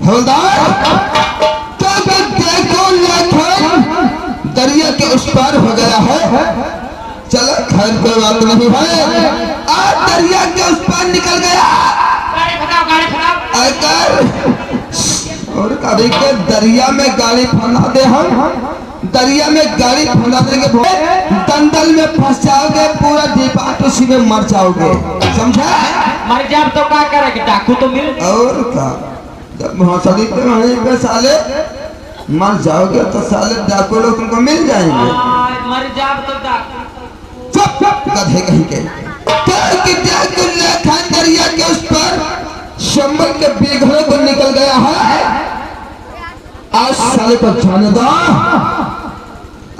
हवलदार देखो लेखन दरिया के उस पार हो गया है। चलो खैर कोई बात नहीं है, आज दरिया के उस पार निकल गया। अगर और गाड़ी के दरिया में गाड़ी फंसा दे, हम दरिया में गाड़ी फंसा देंगे, दंडल में फंस जाओगे, पूरा डिपार्ट उसी में मर जाओगे, समझा? मर जाओ तो क्या करेंगे, डाकू तो मिल और क्या, जब हौसली पे वहीं पे साले मर जाओगे तो साले डाकू लोग तुमको मिल जाएंगे। मर जाओ तो डाकू चुप गधे कहीं के दरिया के उस पर शंबर के बेघरों को निकल गया है। आज साले को जाने दो,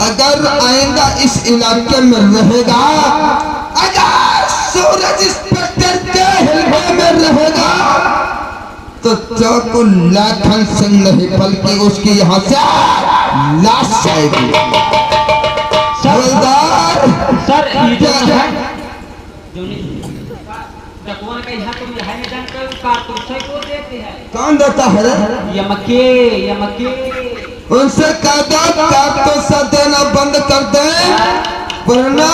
अगर आइंदा इस इलाके में रहेगा, अगर सूरज इंस्पेक्टर के हिलवे में रहेगा तो चौको लाखन सिंह नहीं बल्कि उसकी यहाँ से लाश जाएगी। हवलदार सर ये जो है डकुआ का यहाँ तो है नहीं जानकर कारतूस को देते हैं। कौन देता है? यमके उनसे कह दो कारतूस देना बंद कर दे, वरना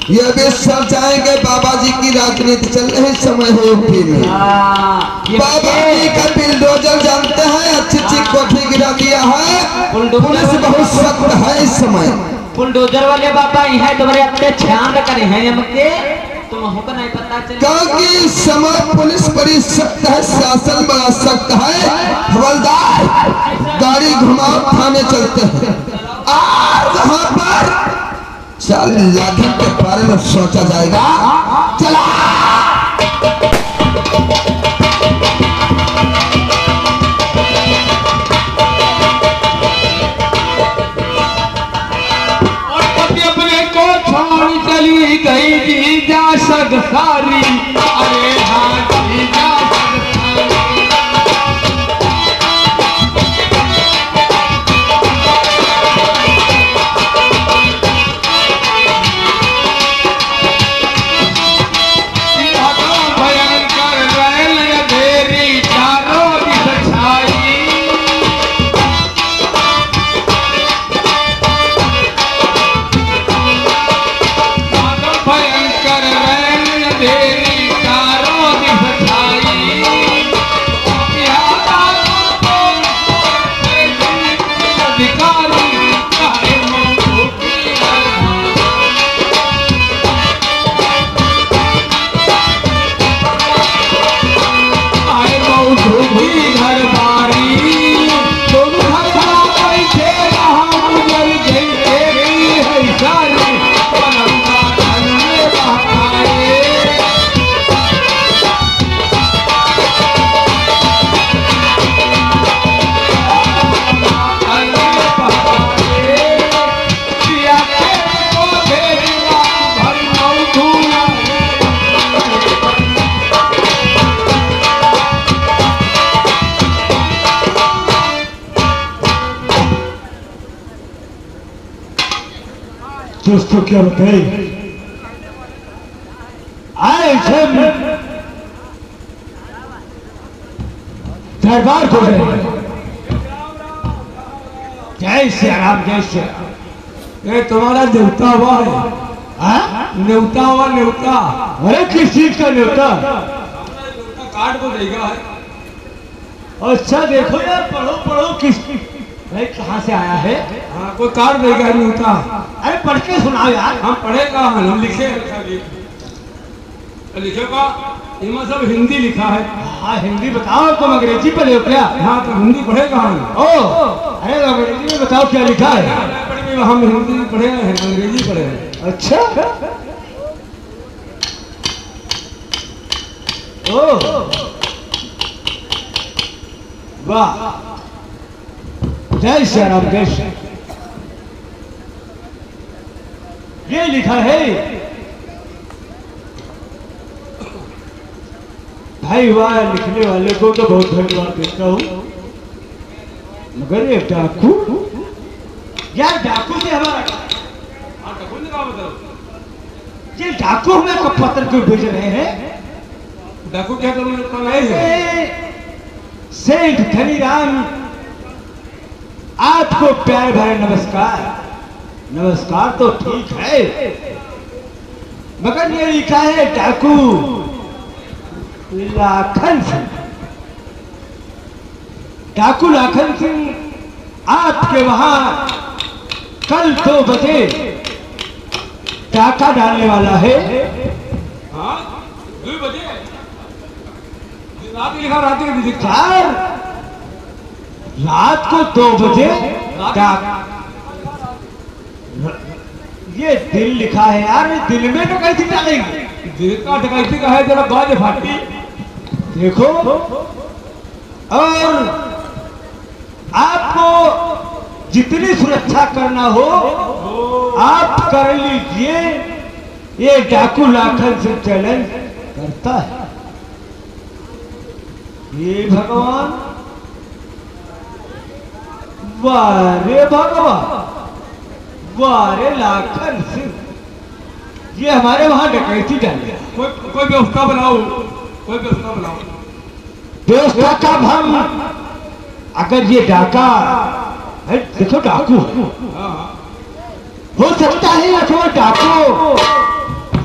ये भी सब जाएंगे। बाबा जी की राजनीति चल रही समय है यूपी में। बाबा जी का बिल्डोजर जानते हैं, अच्छी अच्छी कोठी गिरा दिया है, पुलिस बहुत सख्त है इस समय। बुलडोजर वाले बाबा यहाँ तुम्हारे अपने ध्यान करे हैं यमके, तुम हमको नहीं पता चले क्योंकि समय पुलिस बड़ी सख्त है, शासन बड़ा सख्त है। हवलदार गाड़ी घुमाओ, थाने चलते हैं और वहाँ पर 40 लाख के बारे में सोचा जाएगा। चला चली गई जीजा सगसारी, अरे हाँ जीजा भयंकर रैल अंधेरी चारों दिस छाई, दोस्तों क्या बताए, आए दरबार को गए। जय श्री राम, जय श्री राम। ये तुम्हारा न्योता हुआ है? न्योता हुआ, न्योता। अरे किस चीज का न्योता? कार्ड को देगा है। अच्छा देखो यार, पढ़ो पढ़ो, किस भाई कहाँ से आया है? हाँ कोई कार्ड देगा न्योता। अरे पढ़ के सुनाओ यार। हम पढ़ेगा, हम लिखे लिखेगा, इनमें सब हिंदी लिखा है। हाँ हिंदी बताओ, तुम अंग्रेजी पढ़े हो क्या? हाँ तो हिंदी पढ़ेगा हम। ओ अरे अंग्रेजी में बताओ क्या लिखा है? हम हिंदी पढ़े हैं, अंग्रेजी पढ़े हैं। अच्छा ओ वाह, जय श्री राम, जय श्री। ये लिखा है, भाई वाह, लिखने वाले को तो बहुत धन्यवाद देता हूँ, मगर ये डाकू, यार डाकू से हमारा ये डाकू हमें कब पत्र क्यों भेज रहे हैं? डाकू क्या करूँ? सेठ धनीराम आपको प्यार भरा नमस्कार। नमस्कार तो ठीक है, मगर ये लिखा है डाकू लाखन सिंह। डाकू लाखन सिंह आपके वहां कल 2 बजे डाका डालने वाला है। हाँ, 2 बजे रात लिखा, रात के लिखा रात को 2 बजे ये दिन लिखा है यार, दिन में तो कैसे डालेंगे? दिन का डकैती का है, जरा बाज फाटी देखो। और आपको जितनी सुरक्षा करना हो आप कर लीजिए। ये डाकू लाखन से चैलेंज करता है। ये भगवान, वारे भगवान, वारे लाखन सिंह, ये हमारे वहां डकैती डाले। कोई व्यवस्था बनाओ, कोई व्यवस्था बनाओ। व्यवस्था का भंग, अगर ये डाका है, देखो डाकू हो सकता है अथवा डाकू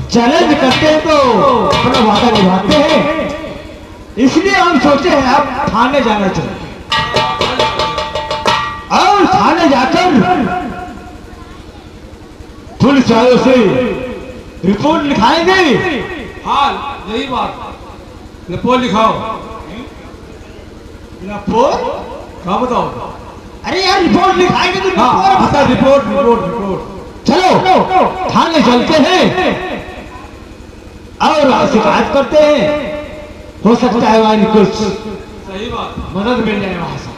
चैलेंज करते हैं तो अपना वादा निभाते हैं, इसलिए हम सोचे हैं आप थाने जाना चाहिए और थाने जाकर पुलिस वालों से रिपोर्ट लिखाएंगे। हाँ, यही बात, रिपोर्ट लिखाओ। रिपोर्ट क्या बताओ? अरे यार रिपोर्ट लिखाएंगे तो रिपोर्ट रिपोर्ट रिपोर्ट। चलो थाने चलते हैं और शिकायत करते हैं, हो सकता है हमारी कुछ सही बात मदद मिल जाए वहां से।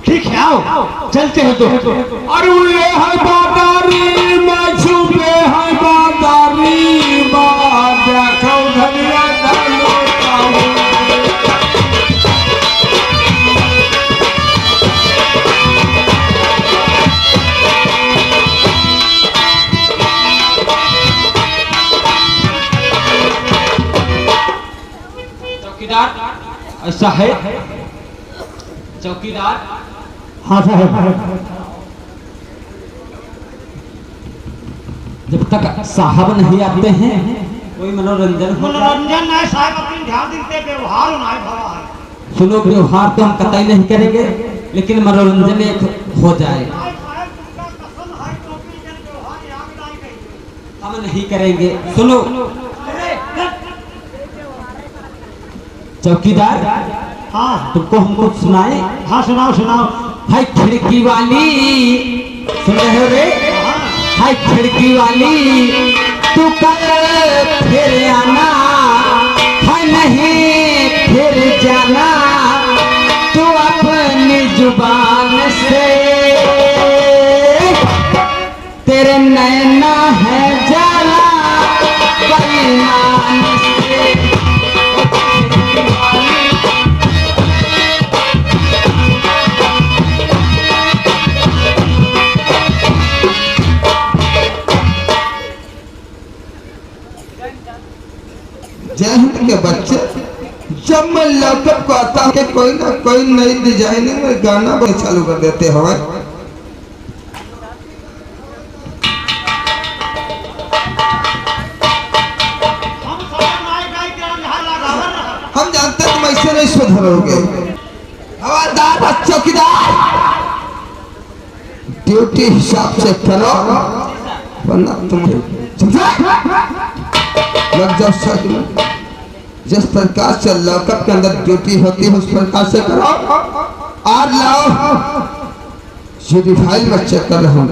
ठीक है, आओ चलते हैं। तो अरे ये है बादारी में छुपे है बादारी बात देखो धनिया डालो चौकीदार। ऐसा है चौकीदार? हाँ साहब। जब तक साहब नहीं आते हैं कोई मनोरंजन नहीं साहब, अपनी ध्यान देते व्यवहार होना है। सुनो, व्यवहार तो हम कतई नहीं करेंगे, लेकिन मनोरंजन एक हो जाए। हम नहीं करेंगे। सुनो चौकीदार, हाँ तुमको हमको सुनाए? हाँ सुनाओ सुनाओ। हाय खिड़की वाली, सुन रहे हो रे? हाय खिड़की वाली, तू कल फिर आना, हाय नहीं फिर जाना, तू अपनी जुबान से, तेरे नैना है जाला बेईमान से। जय हिंद के बच्चे, जब मैं लैपटॉप को आता है कोई ना कोई नई डिजाइनिंग में गाना भी चालू कर देते हैं। हम जानते तुम ऐसे नहीं सुधरोगे। हवलदार चौकीदार, ड्यूटी हिसाब से करो वरना तुम लग जाओ सच में। जिस प्रकार से लॉकअप के अंदर ड्यूटी होती है उस प्रकार से करो। आज लाओ सीडी फाइल में चेक कर रहा हूँ।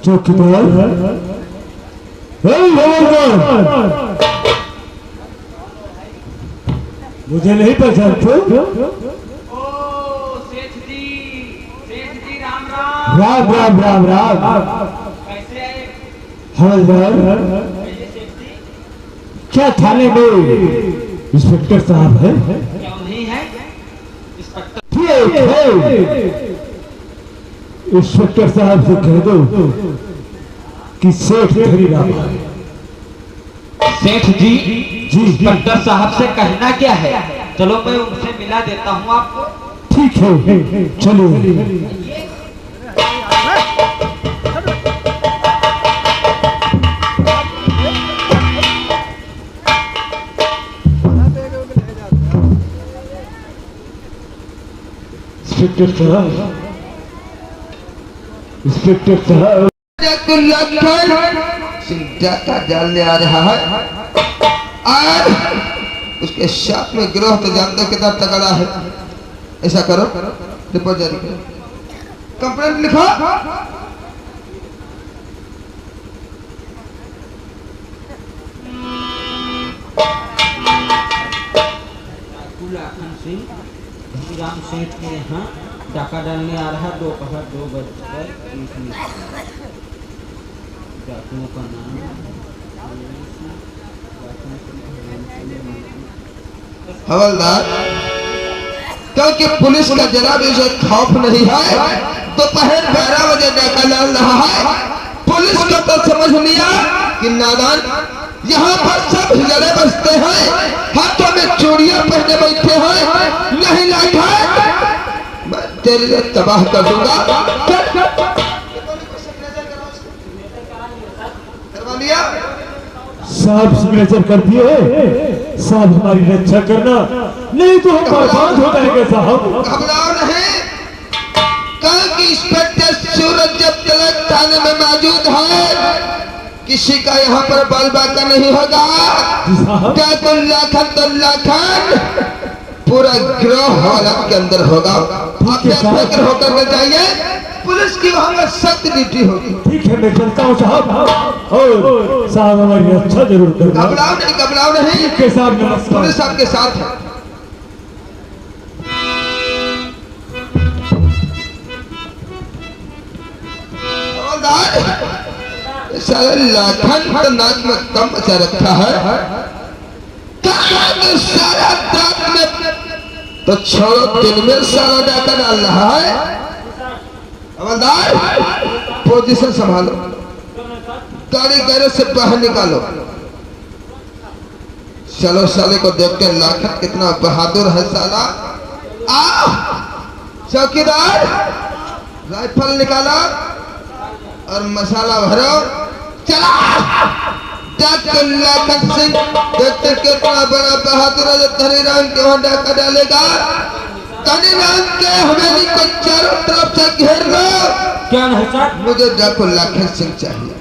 चौकीदार, मुझे नहीं पहचानते? सेठ जी राम राम। राम राम राम राम। कैसे आए? हवलदार, क्या थाने में इंस्पेक्टर साहब है? क्या नहीं है इंस्पेक्टर? ठीक है, इंस्पेक्टर साहब से कह दो कि सेठ धनीराम। सेठ जी जी इंस्पेक्टर साहब से कहना क्या है? चलो मैं उनसे मिला देता हूँ आपको। ठीक है चलो। इंस्पेक्टर साहब, इंस्पेक्टर साहब, डाका डालने आ रहा है और उसके साथ में गिरोह तो जानते हो कितना तगड़ा है। ऐसा करो, रिपोर्ट जारी करो, कंप्लेंट लिखो। राम सेठ के यहाँ डाका डालने आ रहा, दोपहर 2:30। डाकुओं का नाम हवलदार, क्योंकि पुलिस का जरा भी उसे खौफ नहीं है, दोपहर 12 बजे डाका डाल रहा है। पुलिस को तो समझ लिया कि नादान यहाँ पर सब हिजड़े बसते हैं, हाथों में चूड़ियां पहने बैठे हैं, नहीं लाइट है मैं तेरे लिए तबाह कर दूंगा। करवा लिया साहब, सिग्नेचर कर दिए साहब, हमारी रक्षा करना, नहीं तो हम बर्बाद हो जाएंगे साहब। घबराओ नहीं, कल की इंस्पेक्टर सूरज जब तक थाने में मौजूद है, किसी का यहाँ पर बाल बाका नहीं होगा। खान पूरा गिरोह हालत के अंदर होगा। आप बेफिक्र होकर के जाइए, पुलिस की वहाँ में सख्त ड्यूटी होगी। ठीक है, मैं चलता हूँ साहब, और साहब हमारी रक्षा जरूर करना। घबराओ नहीं, घबराओ नहीं, के साहब नमस्कार। पुलिस आपके साथ है। सारा लाखन तो नाक में कम बचा रखा है, सारा दांत में तो छोड़ो, दिन में सारा डाका डाल रहा है। हवलदार, पोजीशन संभालो, गाड़ी गैरेज से बाहर निकालो। चलो, साले को देखते लाखन कितना बहादुर है साला। चौकीदार, राइफल निकाला और मसाला भरो, चला। डॉक्टर लाखन सिंह देखते कितना बड़ा बहादुर है, धनीराम के वहां डाका डालेगा। धनीराम के हवेली को चारों तरफ से घेर लो। क्या है सर? मुझे डॉक्टर लाखन सिंह चाहिए,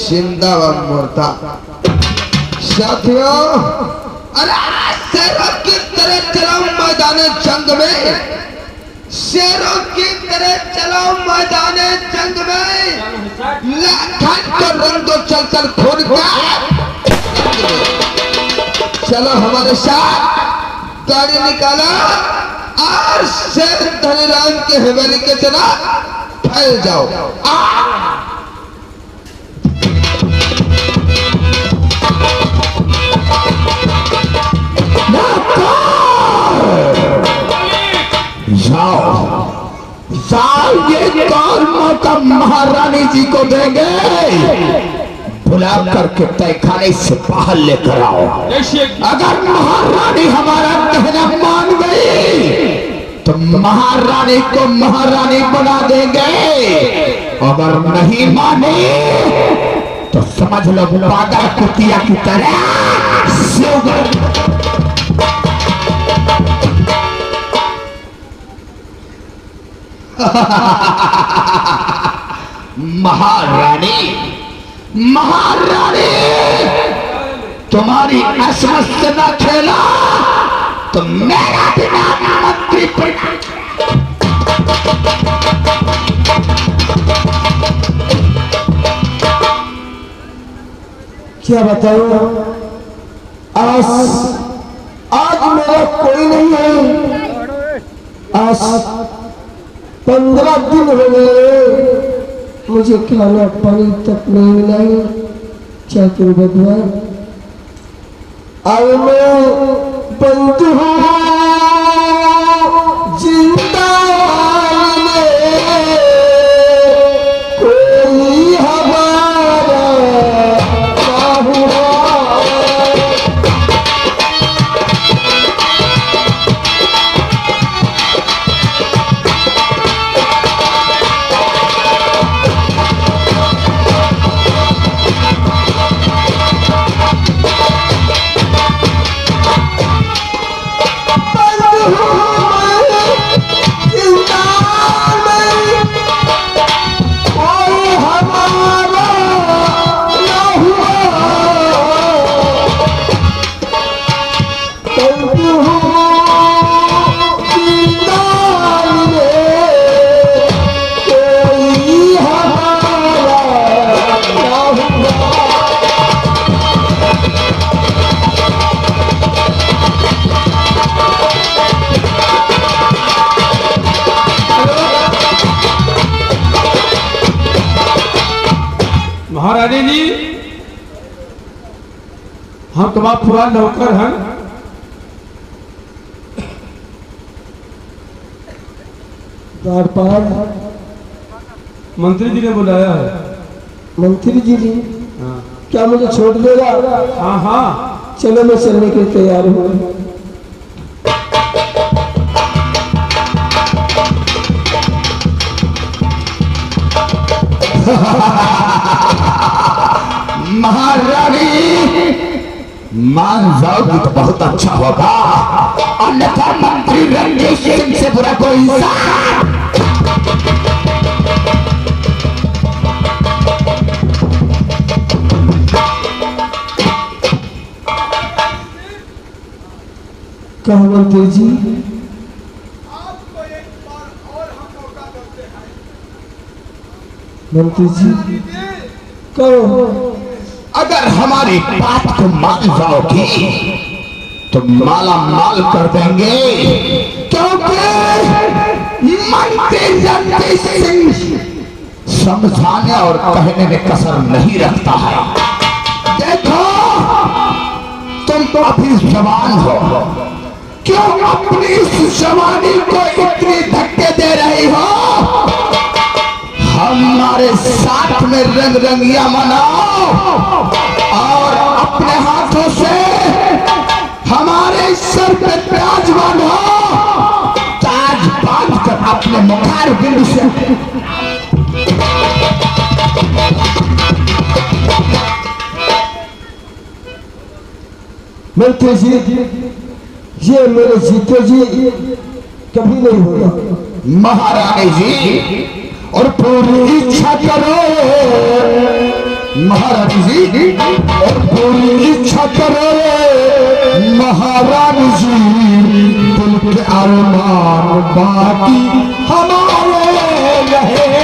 जिंदा व मुर्दा। साथियों, अरे शेरों की तरह चलो मैदान जंग में, शेरों की तरह चलो मैदान जंग में। लाखन को रंग दो चलकर खून का। चलो हमारे साथ, गाड़ी निकाला और शेर धनीराम के हवेली के चला फैल जाओ। जाओ, ये कौन मौका महारानी जी को देंगे, बुला करके तय खाने से बाहर लेकर आओ। अगर महारानी हमारा कहना मान गई तो महारानी को महारानी बना देंगे, अगर नहीं माने तो समझ लो पागल कुतिया की तरह महारानी, महारानी तुम्हारी असमत से न खेला तो मेरा बिना मंत्री क्या बताऊं, आज मेरा कोई नहीं है। आज 15 दिन हो गए, मुझे खाना पानी तक नहीं मिला है। क्या करूं भगवान, अब मैं बंद हूँ जिंदा में, महारानी जी, हम तुम्हारा पूरा नौकर हैं। द्वारपाल मंत्री जी ने बुलाया है। मंत्री जी ने हाँ क्या मुझे छोड़ देगा? हाँ हाँ, चलो मैं चलने के लिए तैयार हूँ। महारानी मान जाओगी तो बहुत अच्छा होगा, अन्यथा मंत्री रणजीत सिंह से बुरा कोई इंसान। क्या मंत्री जी? मंत्री जी कहो, अगर हमारी बात को मान जाओगी तो माला माल कर देंगे, क्योंकि मंत्री रणजीत सिंह समझाने और कहने में कसर नहीं रखता है। देखो तुम तो अभी जवान हो, क्यों अपनी इस जवानी को इतनी धक्के दे रही हो? हमारे साथ में रंग रंगिया मनाओ और अपने हाथों से हमारे सर पे ताज बांधो, ताज बांध कर अपने मुखार बिंदु से मंत्री जी ये मेरे जीते जी कभी नहीं होगा। महारानी जी, और पूरी इच्छा करो महारानी जी, और पूरी इच्छा करो महारानी जी, दिल के अरमान बाकी हमारे रहे।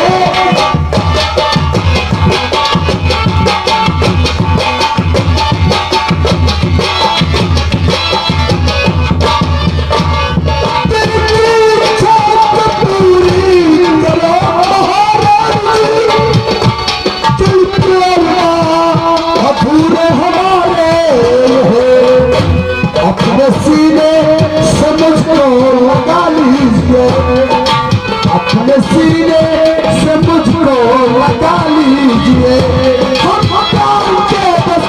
अपने सीने से मुझको लगा लीजिए, अपने सीने से मुझको लगा लीजिए, हम मकान के बस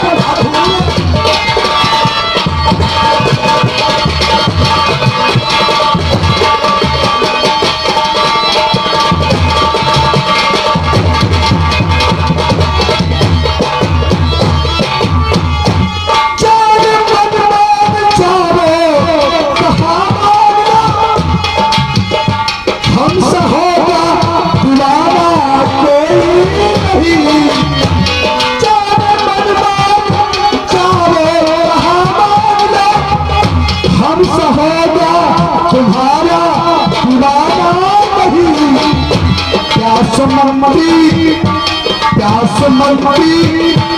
प्यास मंत्री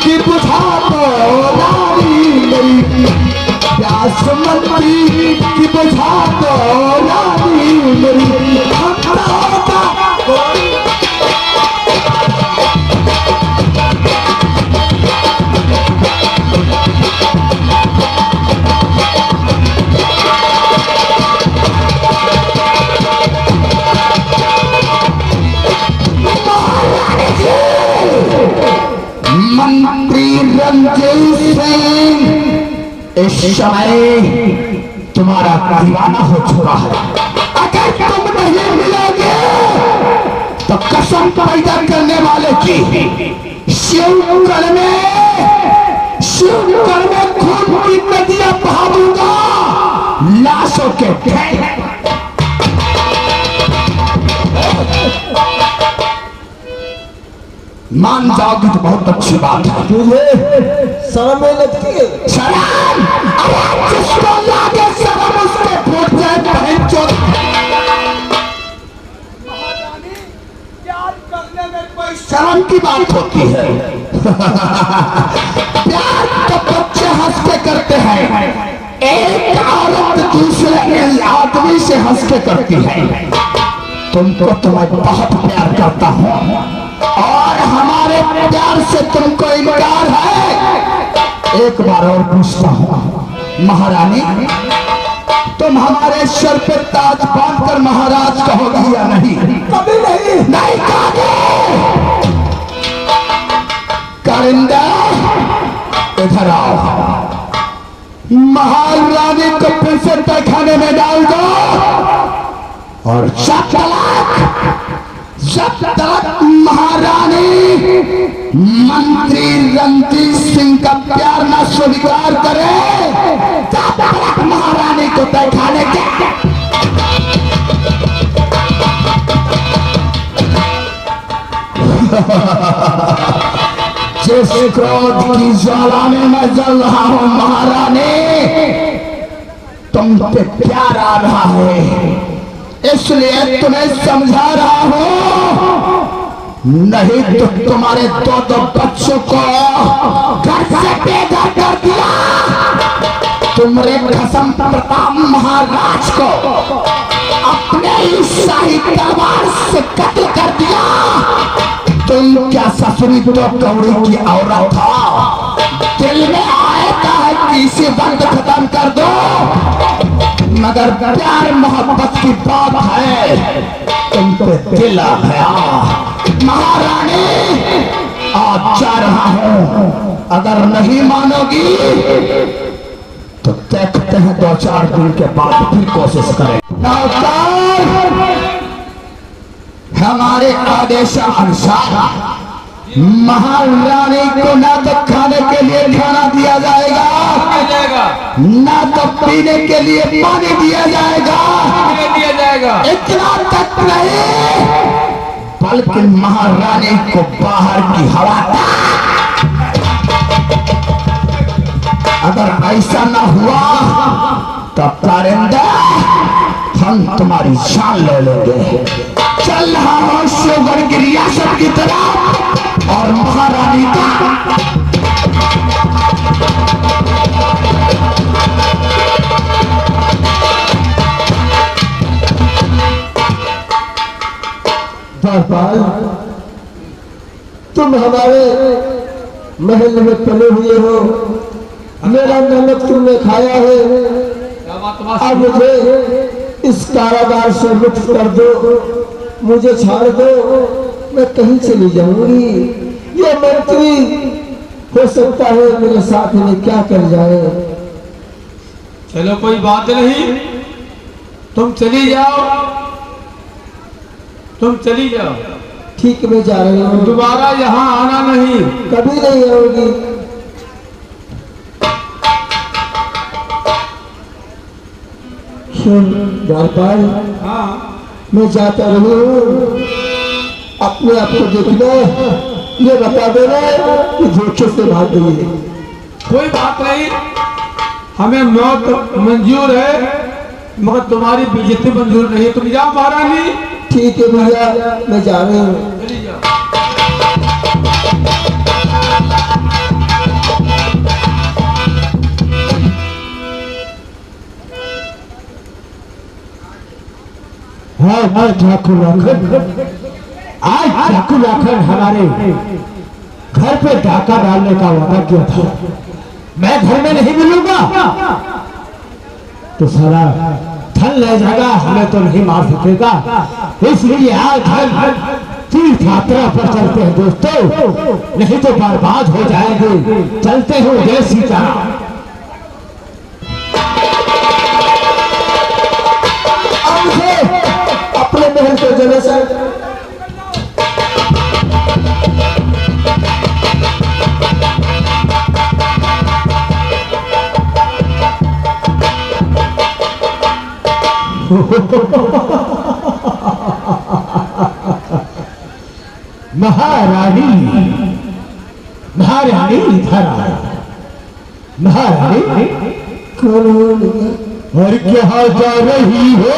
की बुझा दो रानी मेरी, प्यास मंत्री की बुझा दो रानी मेरी। मंत्री रणजीत सिंह इस समय तुम्हारा दीवाना हो चुका है। अगर तुम नहीं मिलोगे तो कसम पैदा करने वाले की शिवगढ़ में खून की नदियां बहा दूंगा, लाशों के ढेर। मान जाओगे तो बहुत अच्छी बात है। तुझे शर्म नहीं लगती है? शर्म? अरे जिसको लागे शर्म उसके फूट जाए बहन चोद। प्यार करने में कोई शर्म की बात होती है? प्यार तो बच्चे हंस के करते हैं, एक औरत दूसरे आदमी से हंस के करती है। तुमको तो मैं बहुत प्यार करता हूँ और हमारे प्यार प्यार से तुमको इनकार है? एक बार और पूछता हूँ महारानी, तुम हमारे सर पे ताज बांधकर महाराज कहोगी या नहीं? कभी नहीं। नहीं कहोगे। कारिंदा इधर आओ, महारानी को फिर से तहखाने में डाल दो और जब तक महारानी मंत्री रणजीत सिंह का प्यार न स्वीकार करे तब तक महारानी को तहखाने के जिस क्रोध की ज्वाला में मैं जल रहा हूं महारानी, तुम पे प्यार आ रहा है इसलिए तुम्हें समझा रहा हूं, नहीं तो तुम्हारे दो बच्चों को घर से बेघर कर दिया, तुम्हारे कसम प्रताप महाराज को अपने ही शाही तलवार से कत्ल कर दिया। तुम क्या ससुरी तो कौड़ी की औरत था, दिल में आया है कि इसे वक्त खत्म कर दो, मगर प्यार मोहब्बत की बात है, तुम पे दिल आ गया। महारानी आज जा रहा हूं, अगर नहीं मानोगी तो देखते हैं 2-4 दिन के बाद फिर कोशिश करें। हमारे आदेश अनुसार महारानी को ना तो खाने के लिए खाना दिया जाएगा, ना तो पीने के लिए पानी दिया जाएगा। इतना तक नहीं बल्कि महारानी को बाहर की हवा अगर ऐसा ना हुआ तब कारिंदा हम तुम्हारी जान ले लेंगे। चल रहा हूं शिवगढ़ की रियासत की तरफ और महारानी का बाल, तुम हमारे महल में पले हुए हो, मेरा नमक तुमने खाया है, अब मुझे इस कारागार से मुक्त कर दो, मुझे छाड़ दो, मैं कहीं चली जाऊंगी। ये मंत्री हो सकता है मेरे साथ में क्या कर जाए। चलो कोई बात नहीं, तुम चली जाओ, तुम चली जाओ। ठीक, मैं जा रही हूँ, दोबारा यहाँ आना नहीं। कभी नहीं आऊंगी। गोपाल, हाँ मैं जाता रही हूँ, अपने आप को देखना, ये बता देना कि धोखे से भाग गई है। कोई बात नहीं, हमें मौत मंजूर है मगर तुम्हारी बेइज्जती मंजूर नहीं। तुम जाओ महारानी। ठीक है भैया, मैं जा रही हूँ। चली जाओ। हाँ ठाकुर लाखन, आज ठाकुर लाखन हमारे घर पे डाका डालने का वादा किया था, मैं घर में नहीं मिलूंगा तो सारा धन ले जाएगा, हमें तो नहीं मार सकेगा, इसलिए आज हम तीर्थ यात्रा पर चलते हैं दोस्तों, नहीं तो बर्बाद हो जाएंगे। चलते हैं जय सीताराम। अपने महल को जगह से महारानी, महारानी इधर आया। महारानी कौन हो और क्या जा रही हो?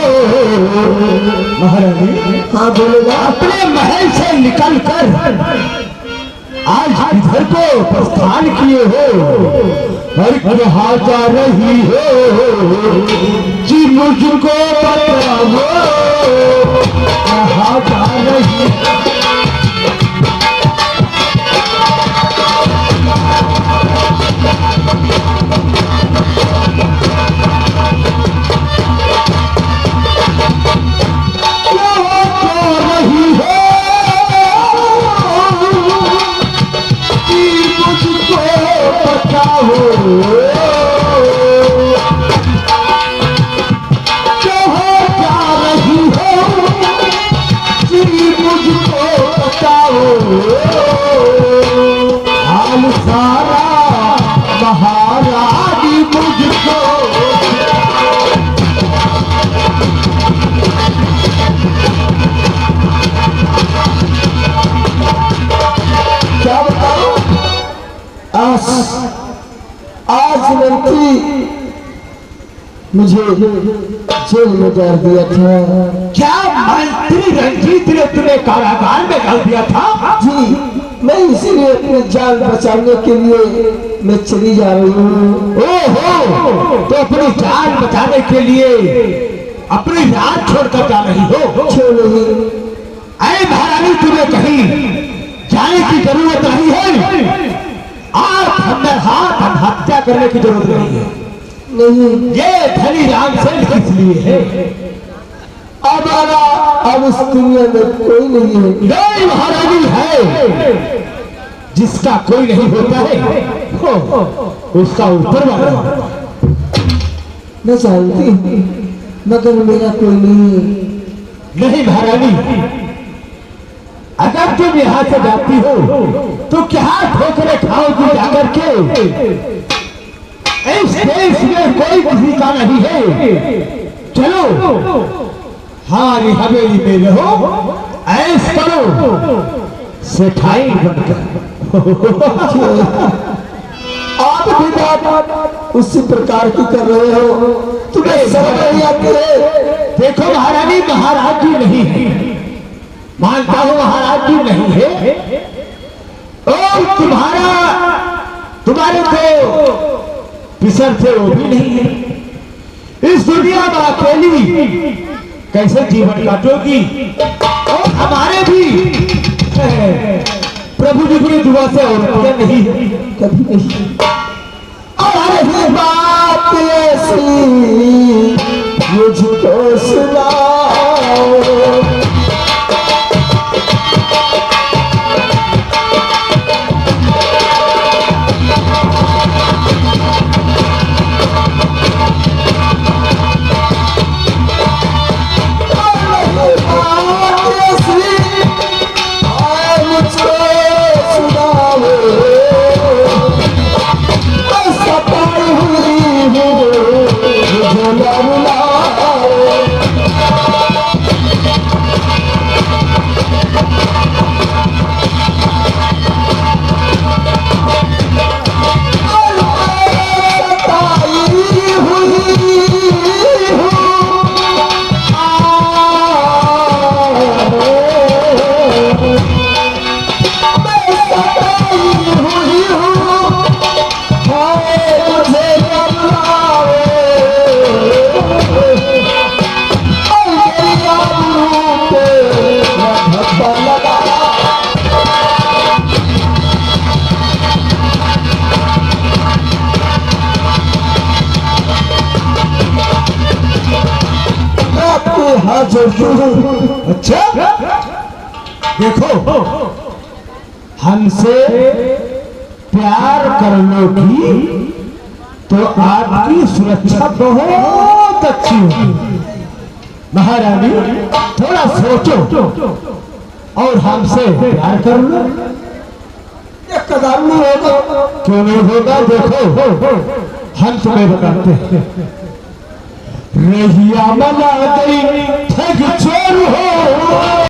महारानी हाँ बोलेगा। अपने महल से निकलकर आज इधर को प्रस्थान किए हो और क्या जा रही हो जी मुझको बताओ, कहाँ जा रही आज मंत्री मुझे जेल में डाल दिया था। क्या मंत्री रंजीत ने तुम्हें कारागार में डाल दिया था? जी, मैं इसीलिए अपनी जान बचाने के लिए मैं चली जा रही हूँ। ओहो, तो अपनी जान बचाने के लिए अपनी रात छोड़कर जा रही हो? क्यों नहीं? अरे महारानी, तुम्हें कहीं जाने की जरूरत नहीं है। आप हमें हाथ हम हत्या करने की जरूरत नहीं है। नहीं, ये धनी राम सेन किस लिए है? अब इस दुनिया में कोई नहीं है। नहीं महारानी, है जिसका कोई नहीं होता है उसका ऊपर वाला। मैं जानती हूँ, मगर मेरा कोई नहीं। नहीं महारानी, अगर तुम यहाँ से जाती हो तो क्या ठोकरे खाओगी जाकर के? इस देश में कोई किसी का नहीं है। चलो हमारी हवेली में रहो, ऐश करो, सेठाई बनकर। आप भी बात उसी प्रकार की कर रहे हो, तुम्हें समझ नहीं आती है। देखो महारानी, महाराज जी नहीं है, मानता हूं महाराज जी नहीं है, और तुम्हारे तो पिसर थे वो भी नहीं है। इस दुनिया में अकेली कैसे जीवन काटोगी? और हमारे भी प्रभु जी की दुआ से औरतें नहीं है, कभी नहीं। और बात ऐसी मुझको सुनाओ, अच्छा देखो, हमसे प्यार कर लोगी तो आपकी सुरक्षा बहुत अच्छी होगी। महारानी, थोड़ा सोचो और हमसे प्यार कर लो। ये कदम नहीं होगा। क्यों नहीं होगा? देखो हम तुम्हें बताते हैं। रहिया बना गई ठग चोर हो,